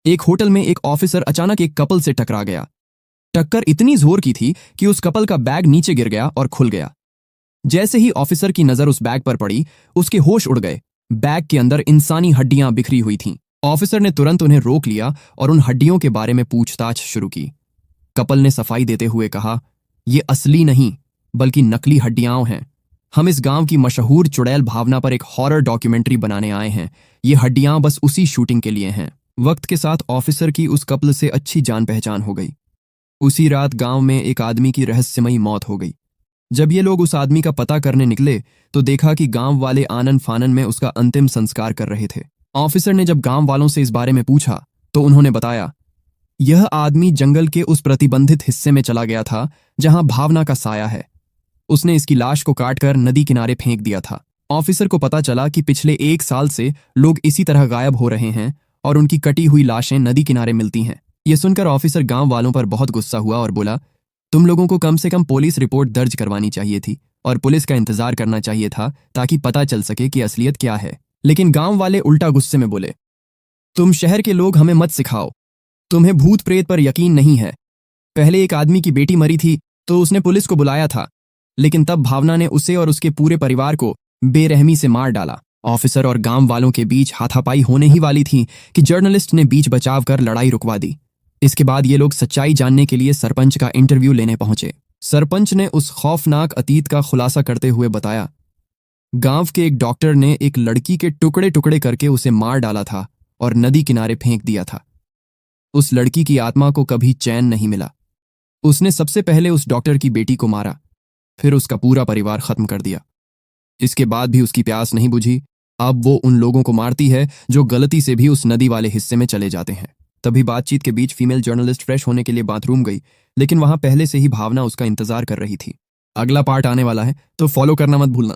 एक होटल में एक ऑफिसर अचानक एक कपल से टकरा गया। टक्कर इतनी जोर की थी कि उस कपल का बैग नीचे गिर गया और खुल गया। जैसे ही ऑफिसर की नजर उस बैग पर पड़ी, उसके होश उड़ गए। बैग के अंदर इंसानी हड्डियां बिखरी हुई थीं। ऑफिसर ने तुरंत उन्हें रोक लिया और उन हड्डियों के बारे में पूछताछ शुरू की। कपल ने सफाई देते हुए कहा, ये असली नहीं बल्कि नकली हड्डियां हैं। हम इस गांव की मशहूर चुड़ैल भावना पर एक हॉरर डॉक्यूमेंट्री बनाने आए हैं। ये हड्डियां बस उसी शूटिंग के लिए हैं। वक्त के साथ ऑफिसर की उस कपल से अच्छी जान पहचान हो गई। उसी रात गांव में एक आदमी की रहस्यमयी मौत हो गई। जब ये लोग उस आदमी का पता करने निकले तो देखा कि गांव वाले आनन फानन में उसका अंतिम संस्कार कर रहे थे। ऑफिसर ने जब गांव वालों से इस बारे में पूछा तो उन्होंने बताया, यह आदमी जंगल के उस प्रतिबंधित हिस्से में चला गया था जहां भावना का साया है। उसने इसकी लाश को काटकर नदी किनारे फेंक दिया था। ऑफिसर को पता चला कि पिछले 1 साल से लोग इसी तरह गायब हो रहे हैं और उनकी कटी हुई लाशें नदी किनारे मिलती हैं। यह सुनकर ऑफिसर गांव वालों पर बहुत गुस्सा हुआ और बोला, तुम लोगों को कम से कम पुलिस रिपोर्ट दर्ज करवानी चाहिए थी और पुलिस का इंतजार करना चाहिए था ताकि पता चल सके कि असलियत क्या है। लेकिन गांव वाले उल्टा गुस्से में बोले, तुम शहर के लोग हमें मत सिखाओ, तुम्हें भूत प्रेत पर यकीन नहीं है। पहले एक आदमी की बेटी मरी थी तो उसने पुलिस को बुलाया था, लेकिन तब भावना ने उसे और उसके पूरे परिवार को बेरहमी से मार डाला। ऑफिसर और गांव वालों के बीच हाथापाई होने ही वाली थी कि जर्नलिस्ट ने बीच बचाव कर लड़ाई रुकवा दी। इसके बाद ये लोग सच्चाई जानने के लिए सरपंच का इंटरव्यू लेने पहुंचे। सरपंच ने उस खौफनाक अतीत का खुलासा करते हुए बताया, गांव के एक डॉक्टर ने एक लड़की के टुकड़े टुकड़े करके उसे मार डाला था और नदी किनारे फेंक दिया था। उस लड़की की आत्मा को कभी चैन नहीं मिला। उसने सबसे पहले उस डॉक्टर की बेटी को मारा, फिर उसका पूरा परिवार खत्म कर दिया। इसके बाद भी उसकी प्यास नहीं बुझी। अब वो उन लोगों को मारती है जो गलती से भी उस नदी वाले हिस्से में चले जाते हैं। तभी बातचीत के बीच फीमेल जर्नलिस्ट फ्रेश होने के लिए बाथरूम गई, लेकिन वहां पहले से ही भावना उसका इंतजार कर रही थी। अगला पार्ट आने वाला है तो फॉलो करना मत भूलना।